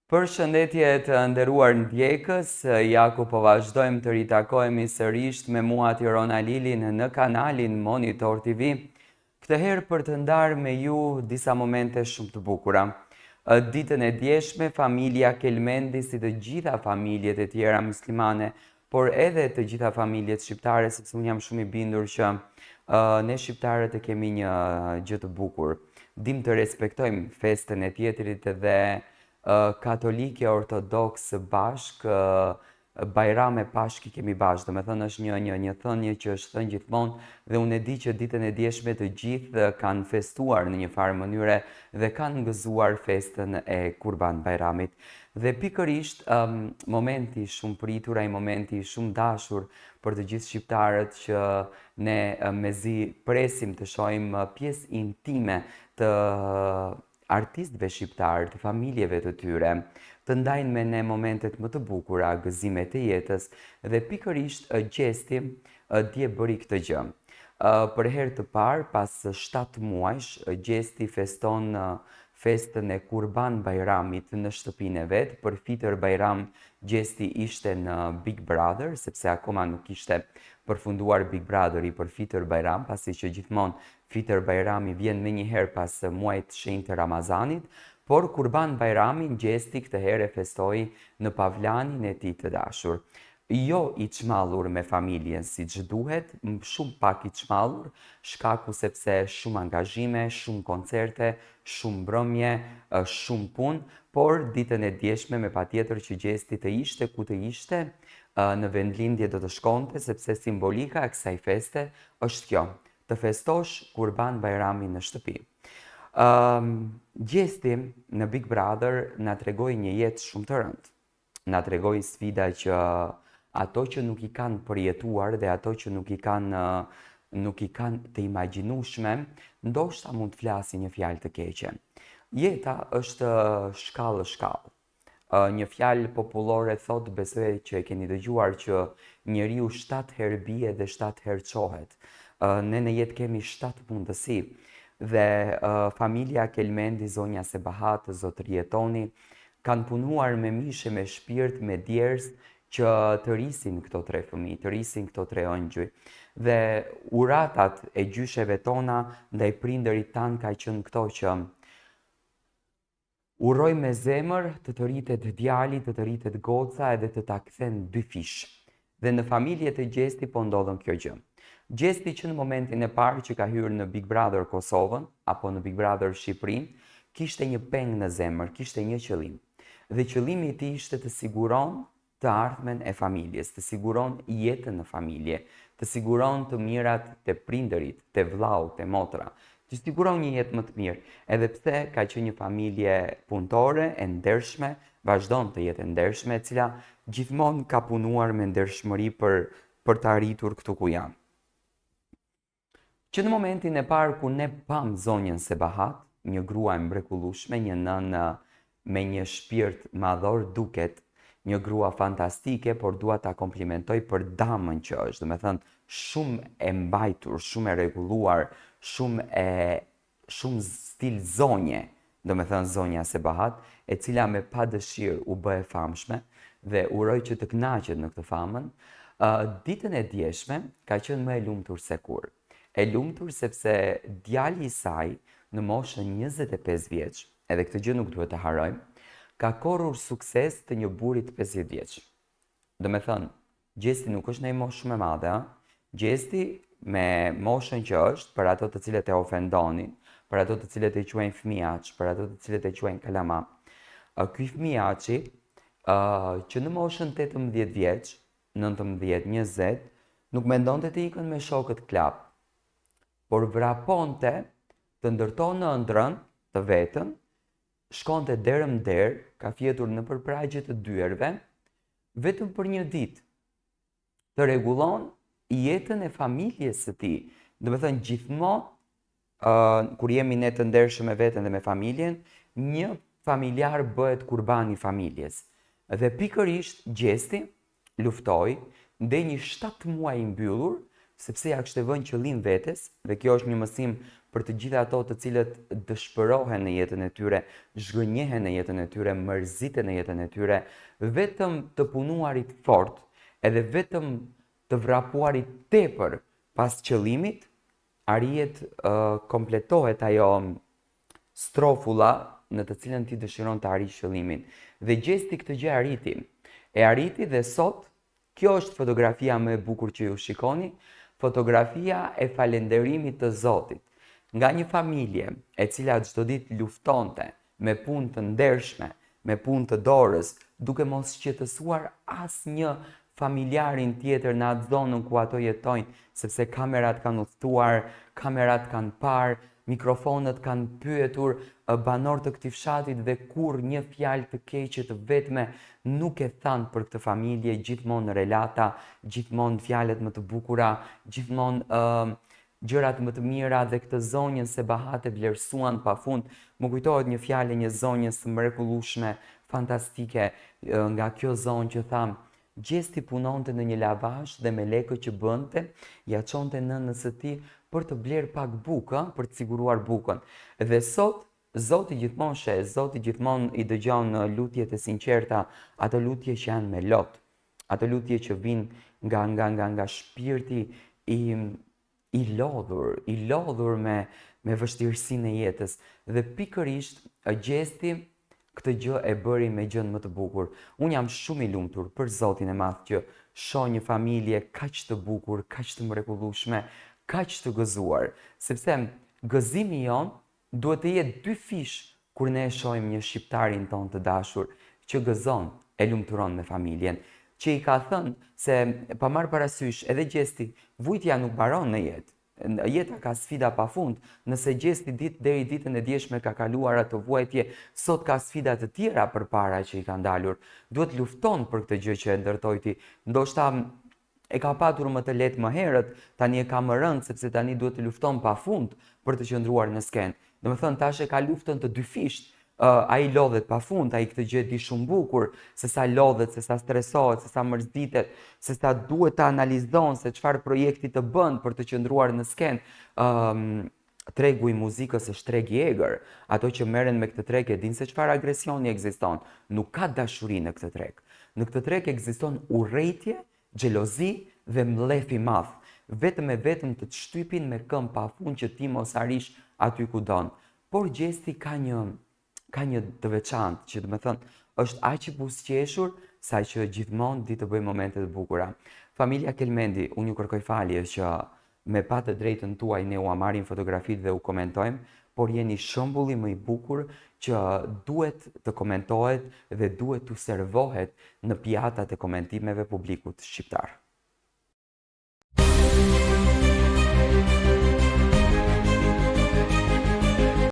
Përshëndetje të nderuar ndjekës, ja ku po vazhdojmë të ritakohemi sërish me mua Tiron Alilin në kanalin Monitor TV, këtë herë për të ndarë me ju disa momente shumë të bukura. Ditën e djeshme, familja Kelmendi, si të gjitha familjet e tjera muslimane, por edhe të gjitha familjet shqiptare, sepse unë jam shumë i bindur që ne shqiptarët e kemi një gjë të bukur. Dim të respektojmë festën e tjetrit dhe katolike, ortodoks bashk, bajrame pashki kemi bashkë. Do me thënë është një thënje që është thënë gjithmonë dhe unë e di që ditën e djeshme të gjithë kanë festuar në një farë mënyre dhe kanë ngëzuar festën e Kurban Bajramit. Dhe pikërisht momenti shumë pritur, ai momenti shumë dashur për të gjithë shqiptarët që ne mezi presim të shohim pjesë intime të artistëve shqiptarë, të familjeve të tyre, të ndajnë me ne momentet më të bukura, gëzimet e jetës dhe pikërisht gjesti dje bëri këtë gjë. Për herë të parë, pas 7 muajsh, gjesti feston festën e Kurban Bajramit në shtëpinë e vet. Për Fitër Bajram gjesti ishte në Big Brother, sepse akoma nuk ishte përfunduar Big Brotheri për Fitër Bajram, pasi që gjithmonë Fitër Bajrami vjen me njëherë pas muajit shenjtë të Ramazanit, por Kurban Bajrami gjesti këtë herë e festoi në pavlanin e tij të dashur. Jo i çmallur me familjen siç duhet, shumë pak i çmallur, shkaku sepse shumë angazhime, shumë koncerte, shumë mbrëmje, shumë punë, por ditën e djeshme me patjetër që gjesti të ishte ku të ishte, në vendlindje do të shkonte, sepse simbolika e kësaj feste është kjo, të festosh Kurban Bajramin në shtëpi. Gjesti në Big Brother na tregoi një jetë shumë të rëndë. Na tregoi sfida që ato që nuk i kanë përjetuar dhe ato që nuk i kanë të imagjinueshme, ndoshta mund të flasin një fjalë të keqe. Jeta është shkallë. Një fjalë popullore thot, besoj që e keni dëgjuar, që njeriu 7 herë bie dhe 7 herë çohet. Ne në jetë kemi 7 mundësi dhe familja Kelmendi, zonja Sebahat, zotëri Jetoni, kanë punuar me mishe, me shpirt, me djers që të rrisin këto 3 fëmijë, të rrisin këto 3 ëngjëj. Dhe uratat e gjysheve tona ndaj prindërit tanë ka qenë këto që uroj me zemër të rritet djali, të rritet goca edhe të ta kthen 2 fish. Dhe në familjet e gjesti po ndodhen kjo gjë. Gjesti që në momentin e parë që ka hyrë në Big Brother Kosovën, apo në Big Brother Shqipërinë, kishte një peng në zemër, kishte një qëllim. Dhe qëllimi i tij ishte të siguron të ardhmen e familjes, të siguron jetën në familje, të siguron të mirat të prindërit, të vllau, të motra, të siguron një jetë më të mirë, edhe pse ka qenë një familje punëtore, e ndershme, vazhdon të jetë e ndershme, e cila gjithmonë ka punuar me ndershmëri për të arritur këtu ku janë. Që në momentin e parë ku ne pam zonjën Sebahat, një grua e mrekullueshme, një nënë me një shpirt madhor duket, një grua fantastike, por dua ta komplimentoj për damën që është, do me thënë shumë e mbajtur, shumë e rregulluar, shumë stil zonje, do me thënë zonja Sebahat, e cila me pa dëshirë u bë e famshme dhe uroj që të kënaqet në këtë famën. Ditën e djeshme ka qenë më e lumtur se kur. E lumtur sepse djali i saj në moshën 25 vjeç, edhe këtë gjë nuk duhet të harrojmë, ka korrur sukses të një burrit 50 vjeç. Do me thënë, gjesti nuk është në moshë shumë e madhe, gjesti me moshën që është, për ato të cilët e ofendonin, për ato të cilët e quajnë fëmijaq, për ato të cilët e quajnë kalama. Ky fëmijaqi që në moshën 18 vjeç, 19, 20, nuk mendonte të ikën me shokët klap, por vraponte të ndërtonë në ëndrrën të vetën, shkonte derëm derë, ka fjetur në përpragje të dyerve, vetëm për një ditë, të rregullon jetën e familjes së tij. Do me thënë gjithmonë, kur jemi ne të ndershëm me veten dhe me familjen, një familjar bëhet kurbani i familjes. Dhe pikërisht gjesti luftoi ndej një 7 muaj i mbyllur, sepse ja kishte vënë qëllim vetes, dhe kjo është një mësim për të gjitha ato të cilët dëshpërohen në jetën e tyre, zhgënjehen në jetën e tyre, mërziten në jetën e tyre, vetëm të punuarit fort, edhe vetëm të vrapuarit tepër pas qëllimit, arrihet kompletohet ajo strofulla në të cilën ti dëshiron të arrish qëllimin. Dhe gjesti këtë gjë arriti. E arriti dhe sot, kjo është fotografia më e bukur që ju shikoni, fotografia e falënderimit të Zotit. Nga një familje e cila çdo ditë luftonte me punë të ndershme, me punë të dorës, duke mos shqetësuar asnjë familjarin tjetër në atë zonën ku ato jetojnë, sepse kamerat kanë udhëtuar, kamerat kanë parë, mikrofonët kanë pyetur banor të këtij fshatit dhe kur një fjalë të keqe të vetme nuk e thanë për këtë familje, gjithmonë relata, gjithmonë fjalët më të bukura, gjithmonë gjërat më të mira, dhe këtë zonjën Sebahate vlerësuan pafund. Më kujtohet një fjalë e një zonjës të mrekullueshme, fantastike, nga kjo zonjë që tha: gjesti punonte në një lavazh dhe me lekët që bënte, ja çonte nënës së tij për të blerë pak bukë, për të siguruar bukën. Dhe sot Zoti gjithmonë sheh, Zoti gjithmonë i dëgjon lutjet e sinqerta, ato lutje që janë me lot, ato lutje që vijnë nga shpirti i lodhur me vështirësinë e jetës. Dhe pikërisht gjesti këtë gjë e bëri me gjën më të bukur. Unë jam shumë i lumtur për Zotin e Madh që shoh një familje kaq të bukur, kaq të mrekullueshme, kaq të gëzuar, sepse gëzimi jon duhet të jetë dy fish kur ne e shohim një shqiptarin ton të dashur që gëzon, e lumturon me familjen, që i ka thënë se pa marrë parasysh edhe gjesti, vujtja nuk mbaron në jetë. Jeta ka sfida pafund. Nëse gjesti deri ditën e djeshme ka kaluar atë vuajtje, sot ka sfida të tjera përpara që i kanë dalur. Duhet lufton për këtë gjë që e ndërtoi ti. Ndoshta e ka patur më të lehtë më herët, tani e ka më rënd sepse tani duhet të lufton pafund për të qëndruar në skenë. Domethënë tash e ka luftën të dy fisht. Ai lodhet pafund, ai këtë gjë di shumë bukur, se sa lodhet, se sa stresohet, se sa mërzitet, se sa duhet të analizon se çfarë projekti të bën për të qëndruar në skenë. Tregu i muzikës është treg i egër. Ato që merren me këtë treg e dinë se çfarë agresioni ekziston. Nuk ka dashuri në këtë treg. Në këtë treg ekziston urrëtie, xhelozi dhe mllef i madh. Vetëm e vetëm të shtypin me këmbë pafund që ti mos arish aty ku don. Por gjesti ka një të veçantë, që do të thënë është aq i buzëqeshur sa që gjithmonë di të bëj momente të bukura. Familja Kelmendi, unë ju kërkoj falje që me pa të drejtën tuaj ne u marrim fotografitë dhe u komentojmë, por jeni shembulli më i bukur që duhet të komentohet dhe duhet të servohet në pjatat e komentimeve publikut shqiptar.